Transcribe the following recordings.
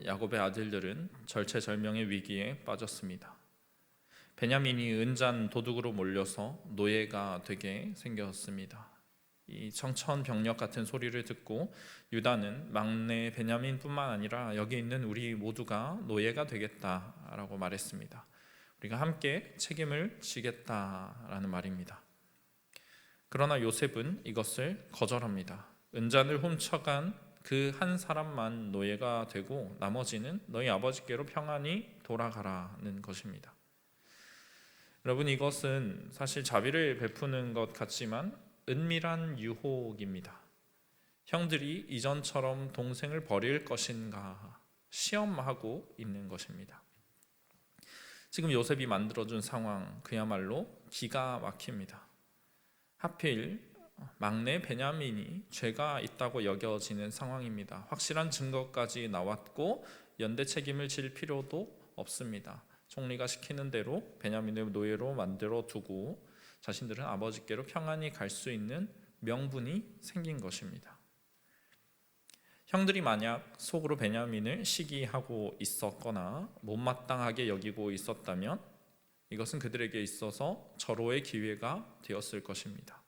야곱의 아들들은 절체절명의 위기에 빠졌습니다. 베냐민이 은잔 도둑으로 몰려서 노예가 되게 생겼습니다. 이 청천벽력 같은 소리를 듣고 유다는 막내 베냐민뿐만 아니라 여기 있는 우리 모두가 노예가 되겠다라고 말했습니다. 우리가 함께 책임을 지겠다라는 말입니다. 그러나 요셉은 이것을 거절합니다. 은잔을 훔쳐간 그 한 사람만 노예가 되고 나머지는 너희 아버지께로 평안히 돌아가라는 것입니다. 여러분, 이것은 사실 자비를 베푸는 것 같지만 은밀한 유혹입니다. 형들이 이전처럼 동생을 버릴 것인가 시험하고 있는 것입니다. 지금 요셉이 만들어준 상황 그야말로 기가 막힙니다. 하필 막내 베냐민이 죄가 있다고 여겨지는 상황입니다. 확실한 증거까지 나왔고 연대 책임을 질 필요도 없습니다. 총리가 시키는 대로 베냐민을 노예로 만들어 두고 자신들은 아버지께로 평안히 갈 수 있는 명분이 생긴 것입니다. 형들이 만약 속으로 베냐민을 시기하고 있었거나 못마땅하게 여기고 있었다면 이것은 그들에게 있어서 절호의 기회가 되었을 것입니다.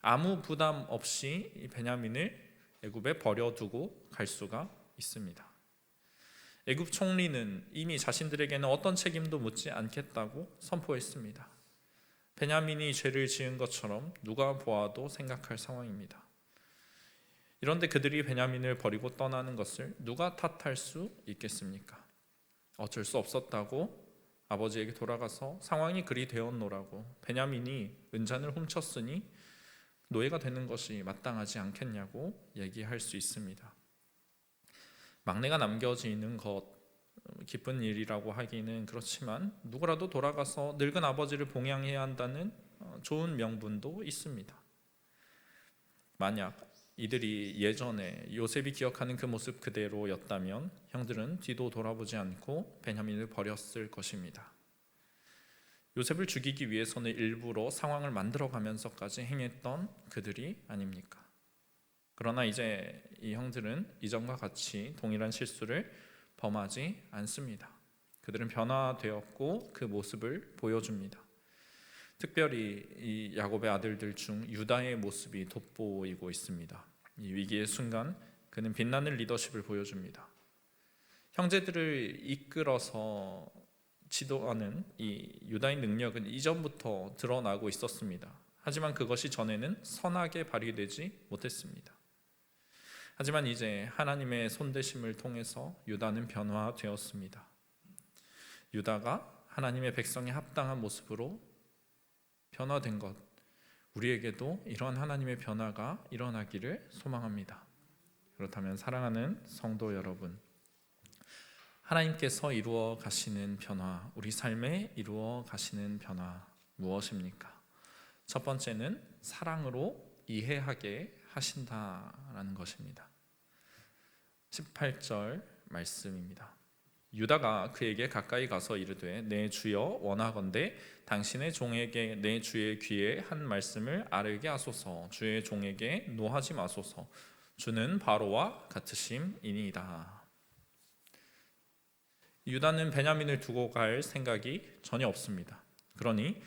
아무 부담 없이 베냐민을 애굽에 버려두고 갈 수가 있습니다. 애굽 총리는 이미 자신들에게는 어떤 책임도 묻지 않겠다고 선포했습니다. 베냐민이 죄를 지은 것처럼 누가 보아도 생각할 상황입니다. 이런데 그들이 베냐민을 버리고 떠나는 것을 누가 탓할 수 있겠습니까? 어쩔 수 없었다고 아버지에게 돌아가서 상황이 그리 되었노라고 베냐민이 은잔을 훔쳤으니 노예가 되는 것이 마땅하지 않겠냐고 얘기할 수 있습니다. 막내가 남겨지는 것 기쁜 일이라고 하기는 그렇지만 누구라도 돌아가서 늙은 아버지를 봉양해야 한다는 좋은 명분도 있습니다. 만약 이들이 예전에 요셉이 기억하는 그 모습 그대로였다면 형들은 뒤도 돌아보지 않고 베냐민을 버렸을 것입니다. 요셉을 죽이기 위해서는 일부러 상황을 만들어가면서까지 행했던 그들이 아닙니까? 그러나 이제 이 형들은 이전과 같이 동일한 실수를 범하지 않습니다. 그들은 변화되었고 그 모습을 보여줍니다. 특별히 이 야곱의 아들들 중 유다의 모습이 돋보이고 있습니다. 이 위기의 순간 그는 빛나는 리더십을 보여줍니다. 형제들을 이끌어서 지도하는 이 유다의 능력은 이전부터 드러나고 있었습니다. 하지만 그것이 전에는 선하게 발휘되지 못했습니다. 하지만 이제 하나님의 손대심을 통해서 유다는 변화되었습니다. 유다가 하나님의 백성에 합당한 모습으로 변화된 것, 우리에게도 이러한 하나님의 변화가 일어나기를 소망합니다. 그렇다면 사랑하는 성도 여러분, 하나님께서 이루어 가시는 변화, 우리 삶에 이루어 가시는 변화 무엇입니까? 첫 번째는 사랑으로 이해하게 하신다라는 것입니다. 18절 말씀입니다. 유다가 그에게 가까이 가서 이르되 내 주여 원하건대 당신의 종에게 내 주의 귀에 한 말씀을 아뢰게 하소서. 주의 종에게 노하지 마소서. 주는 바로와 같으심이니이다. 유다는 베냐민을 두고 갈 생각이 전혀 없습니다. 그러니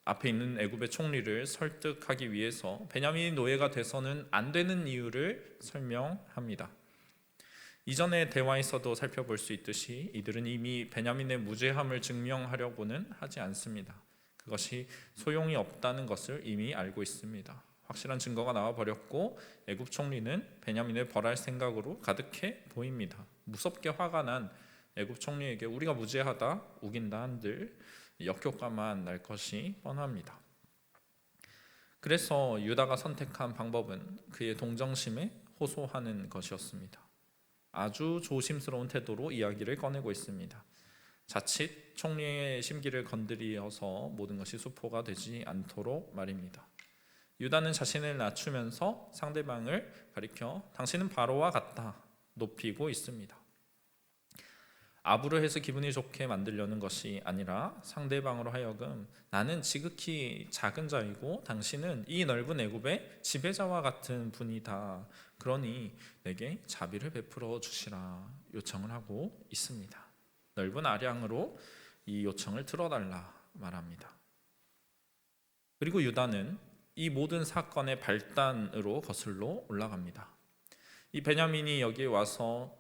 앞에 있는 애굽의 총리를 설득하기 위해서 베냐민이 노예가 돼서는 안 되는 이유를 설명합니다. 이전의 대화에서도 살펴볼 수 있듯이 이들은 이미 베냐민의 무죄함을 증명하려고는 하지 않습니다. 그것이 소용이 없다는 것을 이미 알고 있습니다. 확실한 증거가 나와버렸고 애굽 총리는 베냐민을 벌할 생각으로 가득해 보입니다. 무섭게 화가 난 애굽 총리에게 우리가 무죄하다 우긴다 한들 역효과만 날 것이 뻔합니다. 그래서 유다가 선택한 방법은 그의 동정심에 호소하는 것이었습니다. 아주 조심스러운 태도로 이야기를 꺼내고 있습니다. 자칫 총리의 심기를 건드려서 모든 것이 수포가 되지 않도록 말입니다. 유다는 자신을 낮추면서 상대방을 가리켜 당신은 바로와 같다 높이고 있습니다. 압으로 해서 기분이 좋게 만들려는 것이 아니라 상대방으로 하여금 나는 지극히 작은 자이고 당신은 이 넓은 애굽의 지배자와 같은 분이다. 그러니 내게 자비를 베풀어 주시라 요청을 하고 있습니다. 넓은 아량으로 이 요청을 들어달라 말합니다. 그리고 유다는 이 모든 사건의 발단으로 거슬러 올라갑니다. 이 베냐민이 여기에 와서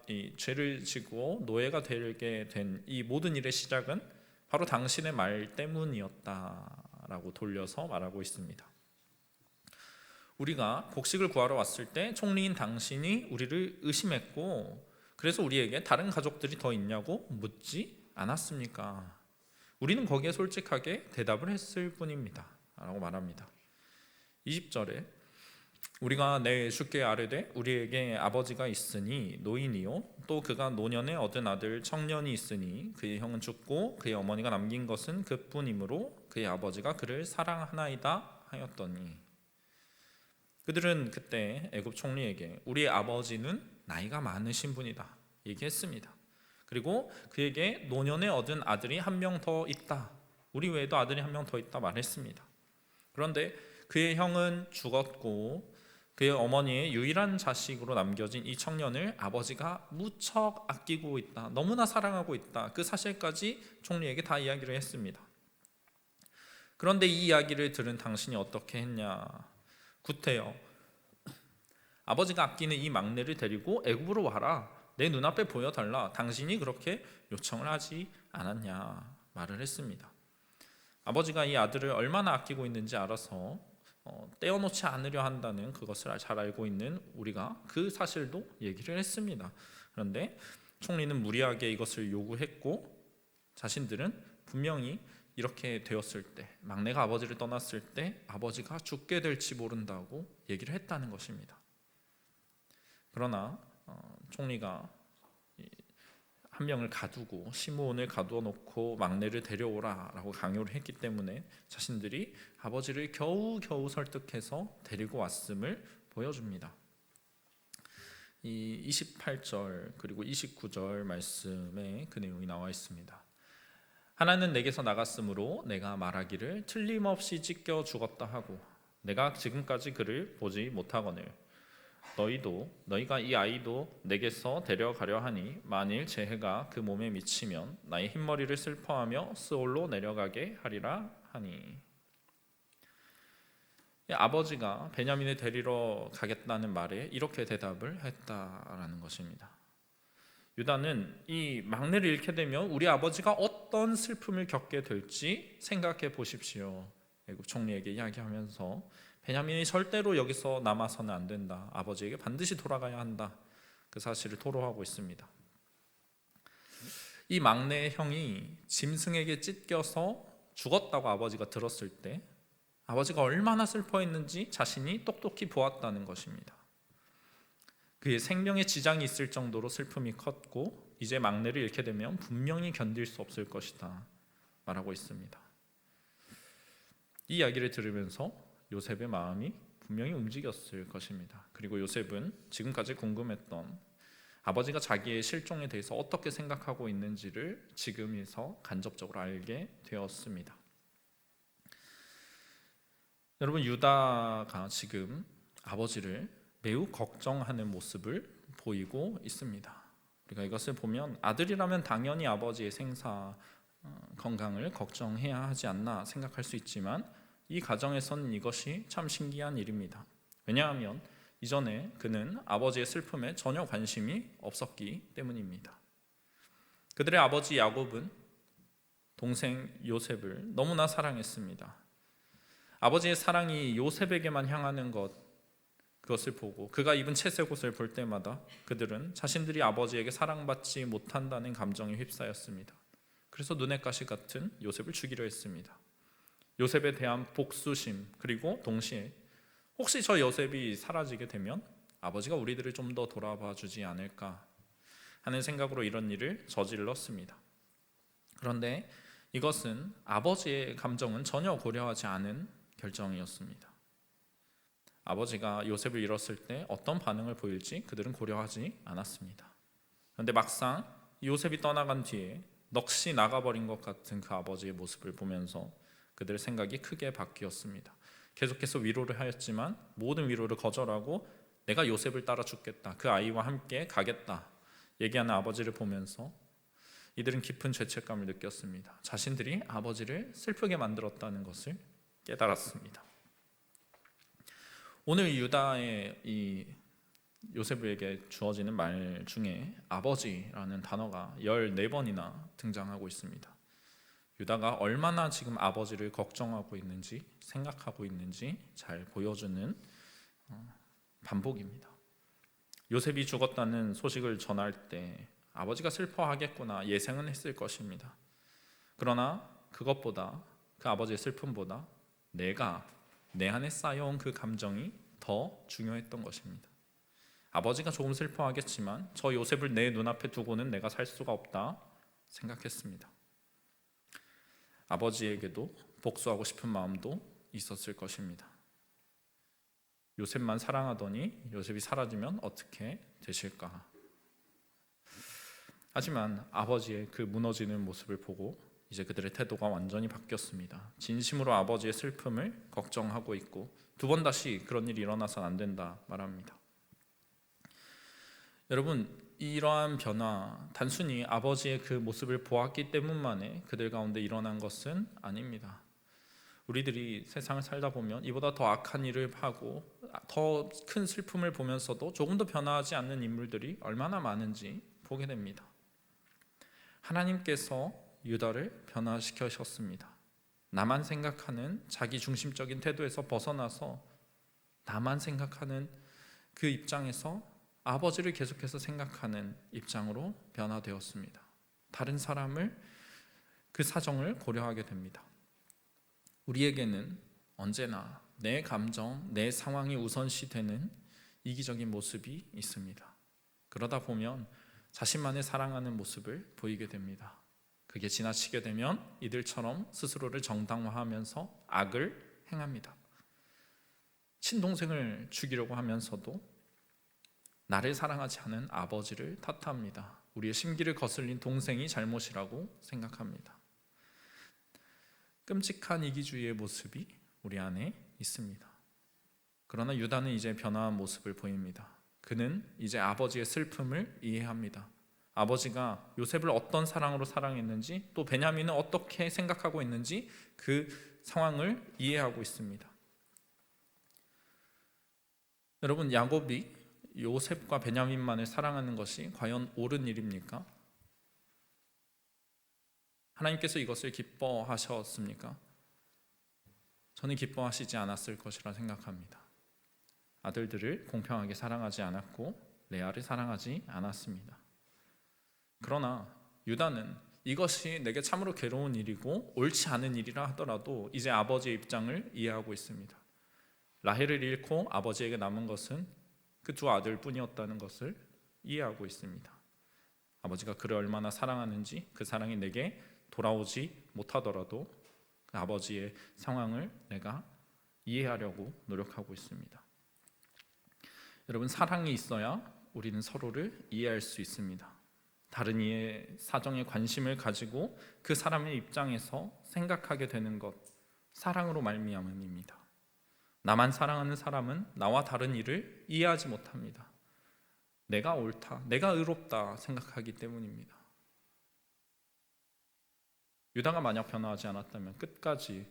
이 죄를 지고 노예가 되게 된 이 모든 일의 시작은 바로 당신의 말 때문이었다라고 돌려서 말하고 있습니다. 우리가 곡식을 구하러 왔을 때 총리인 당신이 우리를 의심했고 그래서 우리에게 다른 가족들이 더 있냐고 묻지 않았습니까? 우리는 거기에 솔직하게 대답을 했을 뿐입니다 라고 말합니다. 20절에 우리가 내 주께 아뢰되 우리에게 아버지가 있으니 노인이요 또 그가 노년에 얻은 아들 청년이 있으니 그의 형은 죽고 그의 어머니가 남긴 것은 그뿐이므로 그의 아버지가 그를 사랑하나이다 하였더니 그들은 그때 애굽 총리에게 우리의 아버지는 나이가 많으신 분이다 얘기했습니다. 그리고 그에게 노년에 얻은 아들이 한 명 더 있다. 우리 외에도 아들이 한 명 더 있다 말했습니다. 그런데 그의 형은 죽었고 그의 어머니의 유일한 자식으로 남겨진 이 청년을 아버지가 무척 아끼고 있다. 너무나 사랑하고 있다. 그 사실까지 총리에게 다 이야기를 했습니다. 그런데 이 이야기를 들은 당신이 어떻게 했냐? 구태여 아버지가 아끼는 이 막내를 데리고 애굽으로 와라. 내 눈앞에 보여달라. 당신이 그렇게 요청을 하지 않았냐 말을 했습니다. 아버지가 이 아들을 얼마나 아끼고 있는지 알아서 떼어놓지 않으려 한다는 그것을 잘 알고 있는 우리가 그 사실도 얘기를 했습니다. 그런데 총리는 무리하게 이것을 요구했고 자신들은 분명히 이렇게 되었을 때 막내가 아버지를 떠났을 때 아버지가 죽게 될지 모른다고 얘기를 했다는 것입니다. 그러나 총리가 한 명을 가두고 시므온을 가두어 놓고 막내를 데려오라 라고 강요를 했기 때문에 자신들이 아버지를 겨우겨우 설득해서 데리고 왔음을 보여줍니다. 이 28절 그리고 29절 말씀에 그 내용이 나와 있습니다. 하나는 내게서 나갔으므로 내가 말하기를 틀림없이 찢겨 죽었다 하고 내가 지금까지 그를 보지 못하거늘 너희가 이 아이도 내게서 데려가려 하니 만일 제 해가 그 몸에 미치면 나의 흰머리를 슬퍼하며 스올로 내려가게 하리라 하니 아버지가 베냐민을 데리러 가겠다는 말에 이렇게 대답을 했다라는 것입니다. 유다는 이 막내를 잃게 되면 우리 아버지가 어떤 슬픔을 겪게 될지 생각해 보십시오. 애굽 총리에게 이야기하면서 베냐민이 절대로 여기서 남아서는 안 된다. 아버지에게 반드시 돌아가야 한다. 그 사실을 토로하고 있습니다. 이 막내의 형이 짐승에게 찢겨서 죽었다고 아버지가 들었을 때 아버지가 얼마나 슬퍼했는지 자신이 똑똑히 보았다는 것입니다. 그의 생명에 지장이 있을 정도로 슬픔이 컸고 이제 막내를 잃게 되면 분명히 견딜 수 없을 것이다 말하고 있습니다. 이 이야기를 들으면서 요셉의 마음이 분명히 움직였을 것입니다. 그리고 요셉은 지금까지 궁금했던 아버지가 자기의 실종에 대해서 어떻게 생각하고 있는지를 지금에서 간접적으로 알게 되었습니다. 여러분, 유다가 지금 아버지를 매우 걱정하는 모습을 보이고 있습니다. 우리가 이것을 보면 아들이라면 당연히 아버지의 생사 건강을 걱정해야 하지 않나 생각할 수 있지만 이 가정에서는 이것이 참 신기한 일입니다. 왜냐하면 이전에 그는 아버지의 슬픔에 전혀 관심이 없었기 때문입니다. 그들의 아버지 야곱은 동생 요셉을 너무나 사랑했습니다. 아버지의 사랑이 요셉에게만 향하는 그것을 보고 그가 입은 채색 옷을 볼 때마다 그들은 자신들이 아버지에게 사랑받지 못한다는 감정에 휩싸였습니다. 그래서 눈의 가시 같은 요셉을 죽이려 했습니다. 요셉에 대한 복수심 그리고 동시에 혹시 저 요셉이 사라지게 되면 아버지가 우리들을 좀 더 돌아봐 주지 않을까 하는 생각으로 이런 일을 저질렀습니다. 그런데 이것은 아버지의 감정은 전혀 고려하지 않은 결정이었습니다. 아버지가 요셉을 잃었을 때 어떤 반응을 보일지 그들은 고려하지 않았습니다. 그런데 막상 요셉이 떠나간 뒤에 넋이 나가버린 것 같은 그 아버지의 모습을 보면서 그들의 생각이 크게 바뀌었습니다. 계속해서 위로를 하였지만 모든 위로를 거절하고 내가 요셉을 따라 죽겠다, 그 아이와 함께 가겠다 얘기하는 아버지를 보면서 이들은 깊은 죄책감을 느꼈습니다. 자신들이 아버지를 슬프게 만들었다는 것을 깨달았습니다. 오늘 유다의 이 요셉에게 주어지는 말 중에 아버지라는 단어가 14번이나 등장하고 있습니다. 유다가 얼마나 지금 아버지를 걱정하고 있는지, 생각하고 있는지 잘 보여주는 반복입니다. 요셉이 죽었다는 소식을 전할 때 아버지가 슬퍼하겠구나 예상은 했을 것입니다. 그러나 그것보다, 그 아버지의 슬픔보다 내가 내 안에 쌓여온 그 감정이 더 중요했던 것입니다. 아버지가 조금 슬퍼하겠지만 저 요셉을 내 눈앞에 두고는 내가 살 수가 없다 생각했습니다. 아버지에게도 복수하고 싶은 마음도 있었을 것입니다. 요셉만 사랑하더니 요셉이 사라지면 어떻게 되실까? 하지만 아버지의 그 무너지는 모습을 보고 이제 그들의 태도가 완전히 바뀌었습니다. 진심으로 아버지의 슬픔을 걱정하고 있고 두 번 다시 그런 일이 일어나서는 안 된다 말합니다. 여러분, 이러한 변화 단순히 아버지의 그 모습을 보았기 때문만에 그들 가운데 일어난 것은 아닙니다. 우리들이 세상을 살다 보면 이보다 더 악한 일을 하고 더 큰 슬픔을 보면서도 조금도 변화하지 않는 인물들이 얼마나 많은지 보게 됩니다. 하나님께서 유다를 변화시키셨습니다. 나만 생각하는 자기 중심적인 태도에서 벗어나서 나만 생각하는 그 입장에서 아버지를 계속해서 생각하는 입장으로 변화되었습니다. 다른 사람을, 그 사정을 고려하게 됩니다. 우리에게는 언제나 내 감정, 내 상황이 우선시되는 이기적인 모습이 있습니다. 그러다 보면 자신만의 사랑하는 모습을 보이게 됩니다. 그게 지나치게 되면 이들처럼 스스로를 정당화하면서 악을 행합니다. 친동생을 죽이려고 하면서도 나를 사랑하지 않은 아버지를 탓합니다. 우리의 심기를 거슬린 동생이 잘못이라고 생각합니다. 끔찍한 이기주의의 모습이 우리 안에 있습니다. 그러나 유다는 이제 변화한 모습을 보입니다. 그는 이제 아버지의 슬픔을 이해합니다. 아버지가 요셉을 어떤 사랑으로 사랑했는지, 또 베냐민은 어떻게 생각하고 있는지 그 상황을 이해하고 있습니다. 여러분, 야곱이 요셉과 베냐민만을 사랑하는 것이 과연 옳은 일입니까? 하나님께서 이것을 기뻐하셨습니까? 저는 기뻐하시지 않았을 것이라 생각합니다. 아들들을 공평하게 사랑하지 않았고 레아를 사랑하지 않았습니다. 그러나 유다는 이것이 내게 참으로 괴로운 일이고 옳지 않은 일이라 하더라도 이제 아버지의 입장을 이해하고 있습니다. 라헬을 잃고 아버지에게 남은 것은 그 두 아들뿐이었다는 것을 이해하고 있습니다. 아버지가 그를 얼마나 사랑하는지, 그 사랑이 내게 돌아오지 못하더라도 그 아버지의 상황을 내가 이해하려고 노력하고 있습니다. 여러분, 사랑이 있어야 우리는 서로를 이해할 수 있습니다. 다른 이의 사정에 관심을 가지고 그 사람의 입장에서 생각하게 되는 것, 사랑으로 말미암음입니다. 나만 사랑하는 사람은 나와 다른 이를 이해하지 못합니다. 내가 옳다, 내가 의롭다 생각하기 때문입니다. 유다가 만약 변화하지 않았다면 끝까지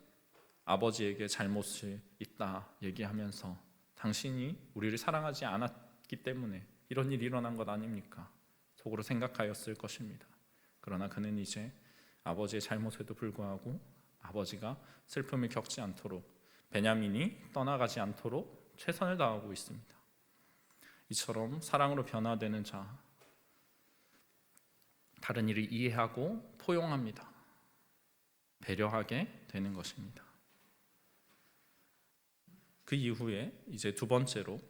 아버지에게 잘못이 있다 얘기하면서 당신이 우리를 사랑하지 않았기 때문에 이런 일이 일어난 것 아닙니까? 속으로 생각하였을 것입니다. 그러나 그는 이제 아버지의 잘못에도 불구하고 아버지가 슬픔을 겪지 않도록, 베냐민이 떠나가지 않도록 최선을 다하고 있습니다. 이처럼 사랑으로 변화되는 자, 다른 이를 이해하고 포용합니다. 배려하게 되는 것입니다. 그 이후에 이제 두 번째로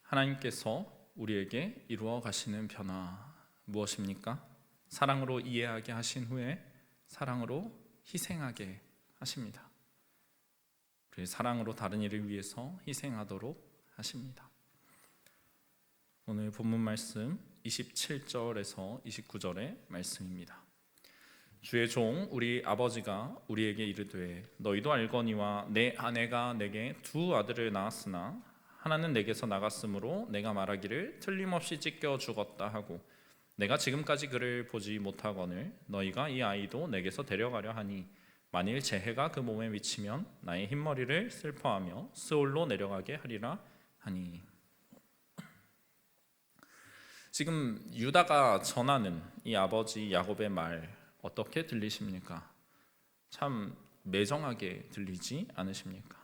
하나님께서 우리에게 이루어 가시는 변화 무엇입니까? 사랑으로 이해하게 하신 후에 사랑으로 희생하게 하십니다. 사랑으로 다른 이를 위해서 희생하도록 하십니다. 오늘 본문 말씀 27절에서 29절의 말씀입니다. 주의 종 우리 아버지가 우리에게 이르되 너희도 알거니와 내 아내가 내게 두 아들을 낳았으나 하나는 내게서 나갔으므로 내가 말하기를 틀림없이 찢겨 죽었다 하고 내가 지금까지 그를 보지 못하거늘 너희가 이 아이도 내게서 데려가려 하니 만일 재해가 그 몸에 미치면 나의 흰머리를 슬퍼하며 스올로 내려가게 하리라 하니. 지금 유다가 전하는 이 아버지 야곱의 말 어떻게 들리십니까? 참 매정하게 들리지 않으십니까?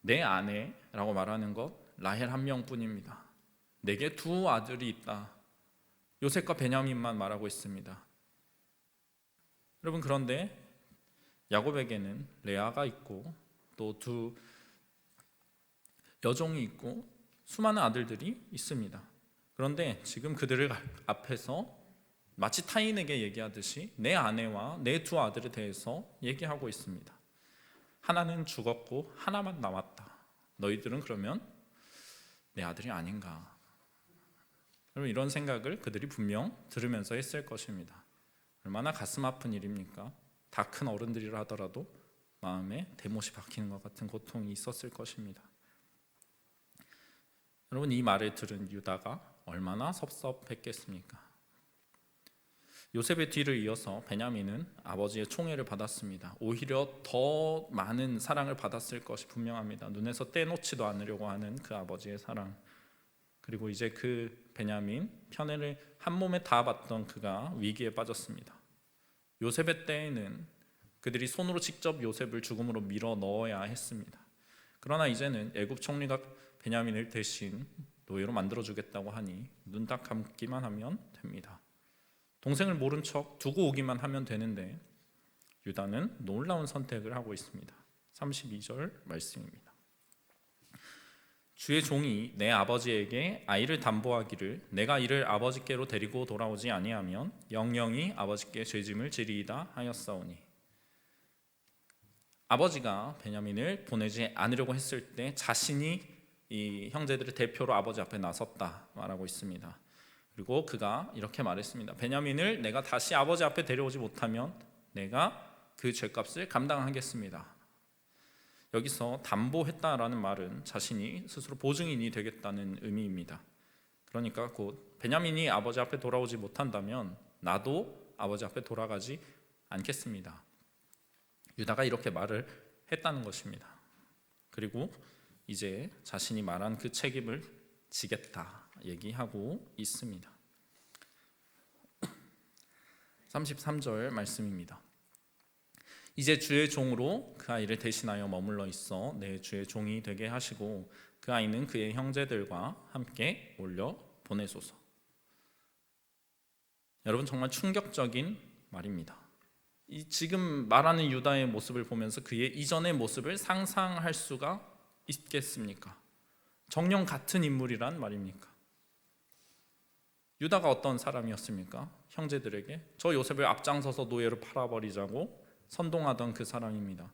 내 아내라고 말하는 것 라헬 한 명뿐입니다. 내게 두 아들이 있다. 요셉과 베냐민만 말하고 있습니다. 여러분, 그런데 야곱에게는 레아가 있고 또 두 여종이 있고 수많은 아들들이 있습니다. 그런데 지금 그들을 앞에서 마치 타인에게 얘기하듯이 내 아내와 내 두 아들에 대해서 얘기하고 있습니다. 하나는 죽었고 하나만 남았다. 너희들은 그러면 내 아들이 아닌가? 여러분, 이런 생각을 그들이 분명 들으면서 했을 것입니다. 얼마나 가슴 아픈 일입니까? 다 큰 어른들이라 하더라도 마음에 대못이 박히는 것 같은 고통이 있었을 것입니다. 여러분, 이 말을 들은 유다가 얼마나 섭섭했겠습니까? 요셉의 뒤를 이어서 베냐민은 아버지의 총애를 받았습니다. 오히려 더 많은 사랑을 받았을 것이 분명합니다. 눈에서 떼놓지도 않으려고 하는 그 아버지의 사랑. 그리고 이제 그 베냐민 편애를 한 몸에 다 받던 그가 위기에 빠졌습니다. 요셉의 때에는 그들이 손으로 직접 요셉을 죽음으로 밀어 넣어야 했습니다. 그러나 이제는 애굽 총리가 베냐민을 대신 노예로 만들어주겠다고 하니 눈 딱 감기만 하면 됩니다. 동생을 모른 척 두고 오기만 하면 되는데 유다는 놀라운 선택을 하고 있습니다. 32절 말씀입니다. 주의 종이 내 아버지에게 아이를 담보하기를 내가 이를 아버지께로 데리고 돌아오지 아니하면 영영이 아버지께 죄짐을 지리이다 하였사오니. 아버지가 베냐민을 보내지 않으려고 했을 때 자신이 이 형제들의 대표로 아버지 앞에 나섰다 말하고 있습니다. 그리고 그가 이렇게 말했습니다. 베냐민을 내가 다시 아버지 앞에 데려오지 못하면 내가 그 죄값을 감당하겠습니다. 여기서 담보했다라는 말은 자신이 스스로 보증인이 되겠다는 의미입니다. 그러니까 곧 베냐민이 아버지 앞에 돌아오지 못한다면 나도 아버지 앞에 돌아가지 않겠습니다. 유다가 이렇게 말을 했다는 것입니다. 그리고 이제 자신이 말한 그 책임을 지겠다 얘기하고 있습니다. 33절 말씀입니다. 이제 주의 종으로 그 아이를 대신하여 머물러 있어 내 주의 종이 되게 하시고 그 아이는 그의 형제들과 함께 올려 보내소서. 여러분, 정말 충격적인 말입니다. 이 지금 말하는 유다의 모습을 보면서 그의 이전의 모습을 상상할 수가 있겠습니까? 정령 같은 인물이란 말입니까? 유다가 어떤 사람이었습니까? 형제들에게 저 요셉을 앞장서서 노예로 팔아버리자고 선동하던 그 사람입니다.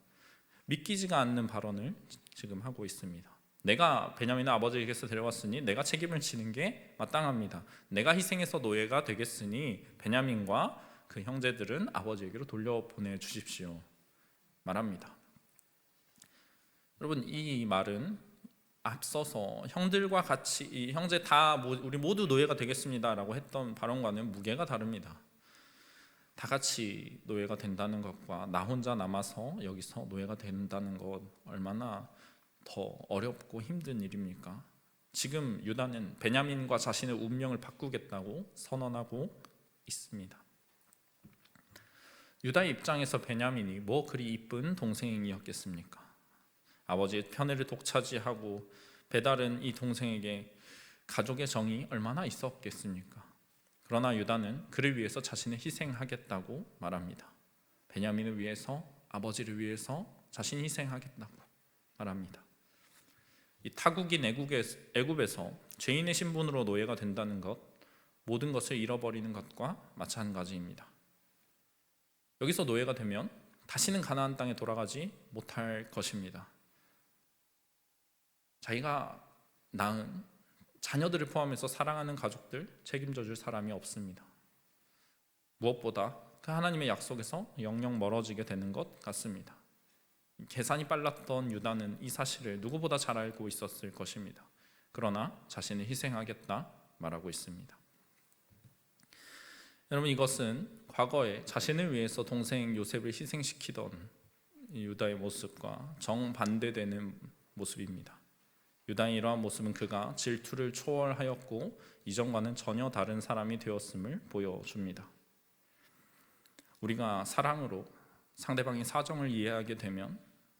믿기지가 않는 발언을 지금 하고 있습니다. 내가 베냐민을 아버지에게서 데려왔으니 내가 책임을 지는 게 마땅합니다. 내가 희생해서 노예가 되겠으니 베냐민과 그 형제들은 아버지에게로 돌려보내 주십시오 말합니다. 여러분, 이 말은 앞서서 형들과 같이 이 형제 다 우리 모두 노예가 되겠습니다라고 했던 발언과는 무게가 다릅니다. 다 같이 노예가 된다는 것과 나 혼자 남아서 여기서 노예가 된다는 것 얼마나 더 어렵고 힘든 일입니까? 지금 유다는 베냐민과 자신의 운명을 바꾸겠다고 선언하고 있습니다. 유다의 입장에서 베냐민이 뭐 그리 이쁜 동생이었겠습니까? 아버지의 편애를 독차지하고 배다른 이 동생에게 가족의 정이 얼마나 있었겠습니까? 그러나 유다는 그를 위해서 자신을 희생하겠다고 말합니다. 베냐민을 위해서, 아버지를 위해서 자신이 희생하겠다고 말합니다. 이 타국인 애굽에서 죄인의 신분으로 노예가 된다는 것, 모든 것을 잃어버리는 것과 마찬가지입니다. 여기서 노예가 되면 다시는 가나안 땅에 돌아가지 못할 것입니다. 자기가 낳은 자녀들을 포함해서 사랑하는 가족들 책임져 줄 사람이 없습니다. 무엇보다 그 하나님의 약속에서 영영 멀어지게 되는 것 같습니다. 계산이 빨랐던 유다는 이 사실을 누구보다 잘 알고 있었을 것입니다. 그러나 자신을 희생하겠다 말하고 있습니다. 여러분, 이것은 과거에 자신을 위해서 동생 요셉을 희생시키던 유다의 모습과 정반대되는 모습입니다. 유다의 이러한 모습은 그가 질투를 초월하였고 이전과는 전혀 다른 사람이 되었음을 보여줍니다. 우리가 사랑으로 상대방의 사정을 이해하게 되면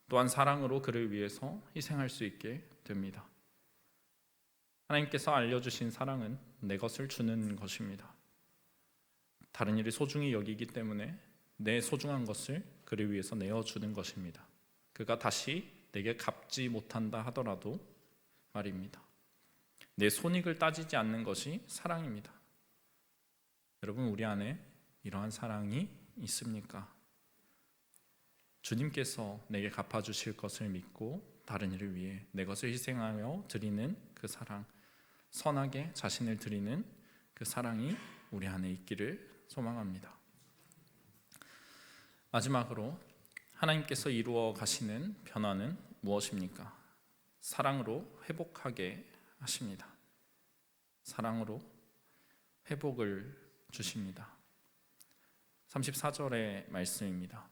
또한 사랑으로 그를 위해서 희생할 수 있게 됩니다. 하나님께서 알려주신 사랑은 내 것을 주는 것입니다. 다른 일을 소중히 여기기 때문에 내 소중한 것을 그를 위해서 내어주는 것입니다. 그가 다시 내게 갚지 못한다 하더라도 말입니다. 내 손익을 따지지 않는 것이 사랑입니다. 여러분, 우리 안에 이러한 사랑이 있습니까? 주님께서 내게 갚아주실 것을 믿고 다른 일을 위해 내 것을 희생하여 드리는 그 사랑, 선하게 자신을 드리는 그 사랑이 우리 안에 있기를 소망합니다. 마지막으로 하나님께서 이루어 가시는 변화는 무엇입니까? 사랑으로 회복하게 하십니다. 사랑으로 회복을 주십니다. 34절의 말씀입니다.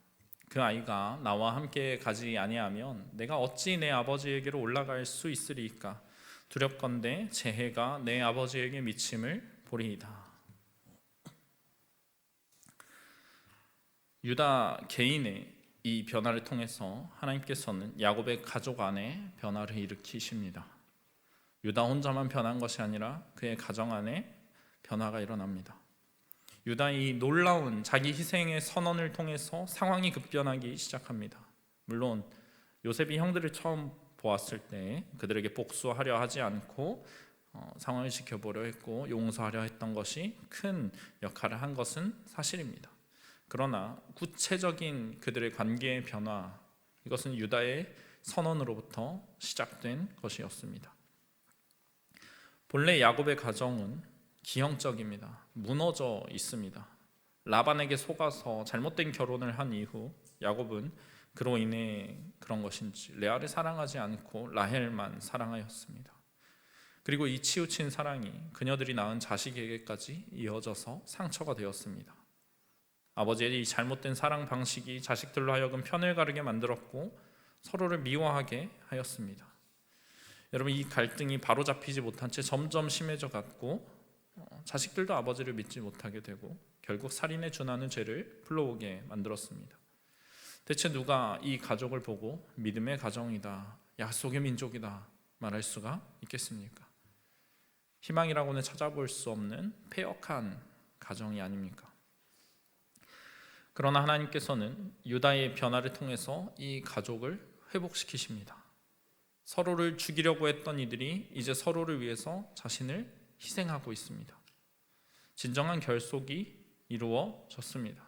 그 아이가 나와 함께 가지 아니하면 내가 어찌 내 아버지에게로 올라갈 수 있으리이까? 두렵건대 제 해가 내 아버지에게 미침을 보리이다. 유다 개인의 이 변화를 통해서 하나님께서는 야곱의 가족 안에 변화를 일으키십니다. 유다 혼자만 변한 것이 아니라 그의 가정 안에 변화가 일어납니다. 유다의 이 놀라운 자기 희생의 선언을 통해서 상황이 급변하기 시작합니다. 물론 요셉이 형들을 처음 보았을 때 그들에게 복수하려 하지 않고 상황을 지켜보려 했고 용서하려 했던 것이 큰 역할을 한 것은 사실입니다. 그러나 구체적인 그들의 관계의 변화, 이것은 유다의 선언으로부터 시작된 것이었습니다. 본래 야곱의 가정은 기형적입니다. 무너져 있습니다. 라반에게 속아서 잘못된 결혼을 한 이후 야곱은 그로 인해 그런 것인지 레아를 사랑하지 않고 라헬만 사랑하였습니다. 그리고 이 치우친 사랑이 그녀들이 낳은 자식에게까지 이어져서 상처가 되었습니다. 아버지의 이 잘못된 사랑 방식이 자식들로 하여금 편을 가르게 만들었고 서로를 미워하게 하였습니다. 여러분, 이 갈등이 바로잡히지 못한 채 점점 심해져 갔고 자식들도 아버지를 믿지 못하게 되고 결국 살인에 준하는 죄를 불러오게 만들었습니다. 대체 누가 이 가족을 보고 믿음의 가정이다, 약속의 민족이다 말할 수가 있겠습니까? 희망이라고는 찾아볼 수 없는 패역한 가정이 아닙니까? 그러나 하나님께서는 유다의 변화를 통해서 이 가족을 회복시키십니다. 서로를 죽이려고 했던 이들이 이제 서로를 위해서 자신을 희생하고 있습니다. 진정한 결속이 이루어졌습니다.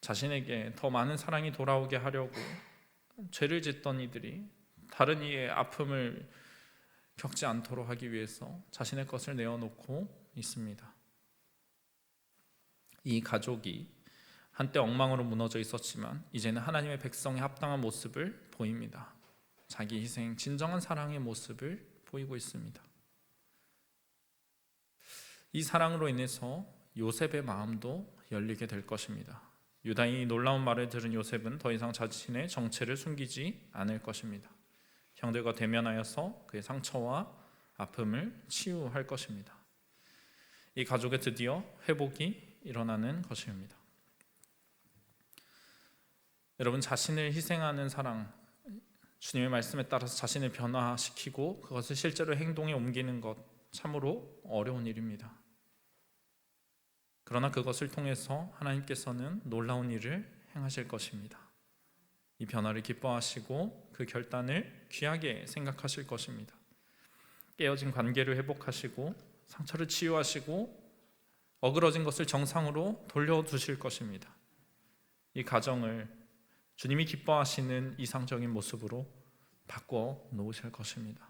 자신에게 더 많은 사랑이 돌아오게 하려고 죄를 짓던 이들이 다른 이의 아픔을 겪지 않도록 하기 위해서 자신의 것을 내어놓고 있습니다. 이 가족이 한때 엉망으로 무너져 있었지만 이제는 하나님의 백성에 합당한 모습을 보입니다. 자기 희생, 진정한 사랑의 모습을 보이고 있습니다. 이 사랑으로 인해서 요셉의 마음도 열리게 될 것입니다. 유다인이 놀라운 말을 들은 요셉은 더 이상 자신의 정체를 숨기지 않을 것입니다. 형들과 대면하여서 그의 상처와 아픔을 치유할 것입니다. 이 가족의 드디어 회복이 일어나는 것입니다. 여러분, 자신을 희생하는 사랑, 주님의 말씀에 따라서 자신을 변화시키고 그것을 실제로 행동에 옮기는 것 참으로 어려운 일입니다. 그러나 그것을 통해서 하나님께서는 놀라운 일을 행하실 것입니다. 이 변화를 기뻐하시고 그 결단을 귀하게 생각하실 것입니다. 깨어진 관계를 회복하시고 상처를 치유하시고 어그러진 것을 정상으로 돌려두실 것입니다. 이 가정을 주님이 기뻐하시는 이상적인 모습으로 바꿔 놓으실 것입니다.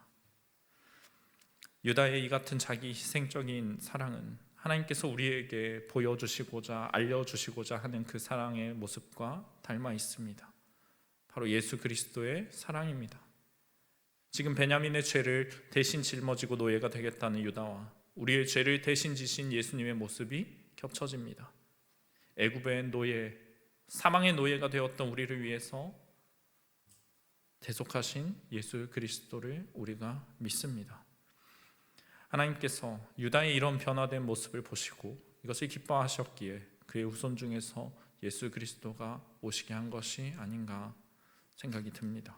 유다의 이 같은 자기 희생적인 사랑은 하나님께서 우리에게 보여주시고자 알려주시고자 하는 그 사랑의 모습과 닮아 있습니다. 바로 예수 그리스도의 사랑입니다. 지금 베냐민의 죄를 대신 짊어지고 노예가 되겠다는 유다와 우리의 죄를 대신 지신 예수님의 모습이 겹쳐집니다. 애굽의 노예, 사망의 노예가 되었던 우리를 위해서 대속하신 예수 그리스도를 우리가 믿습니다. 하나님께서 유다의 이런 변화된 모습을 보시고 이것을 기뻐하셨기에 그의 후손 중에서 예수 그리스도가 오시게 한 것이 아닌가 생각이 듭니다.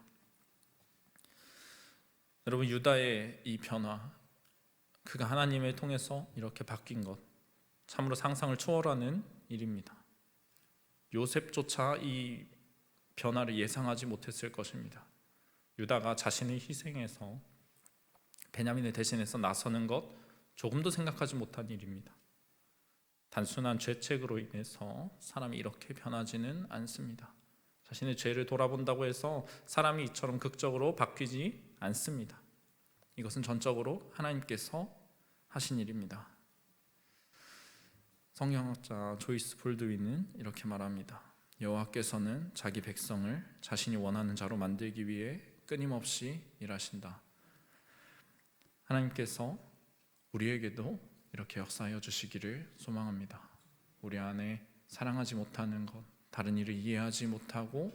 여러분, 유다의 이 변화, 그가 하나님을 통해서 이렇게 바뀐 것, 참으로 상상을 초월하는 일입니다. 요셉조차 이 변화를 예상하지 못했을 것입니다. 유다가 자신을 희생해서 베냐민을 대신해서 나서는 것, 조금도 생각하지 못한 일입니다. 단순한 죄책으로 인해서 사람이 이렇게 변하지는 않습니다. 자신의 죄를 돌아본다고 해서 사람이 이처럼 극적으로 바뀌지 않습니다. 이것은 전적으로 하나님께서 하신 일입니다. 성경학자 조이스 볼드윈은 이렇게 말합니다. 여호와께서는 자기 백성을 자신이 원하는 자로 만들기 위해 끊임없이 일하신다. 하나님께서 우리에게도 이렇게 역사하여 주시기를 소망합니다. 우리 안에 사랑하지 못하는 것, 다른 이를 이해하지 못하고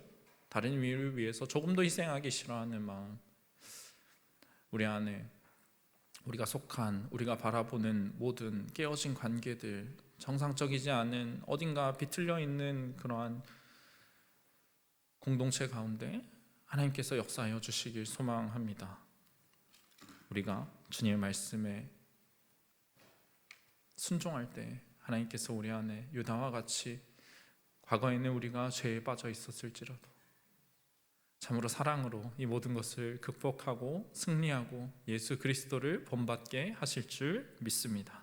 다른 이를 위해서 조금도 희생하기 싫어하는 마음, 우리 안에 우리가 속한, 우리가 바라보는 모든 깨어진 관계들, 정상적이지 않은 어딘가 비틀려 있는 그러한 공동체 가운데 하나님께서 역사하여 주시길 소망합니다. 우리가 주님의 말씀에 순종할 때 하나님께서 우리 안에 유다와 같이 과거에는 우리가 죄에 빠져 있었을지라도 참으로 사랑으로 이 모든 것을 극복하고 승리하고 예수 그리스도를 본받게 하실 줄 믿습니다.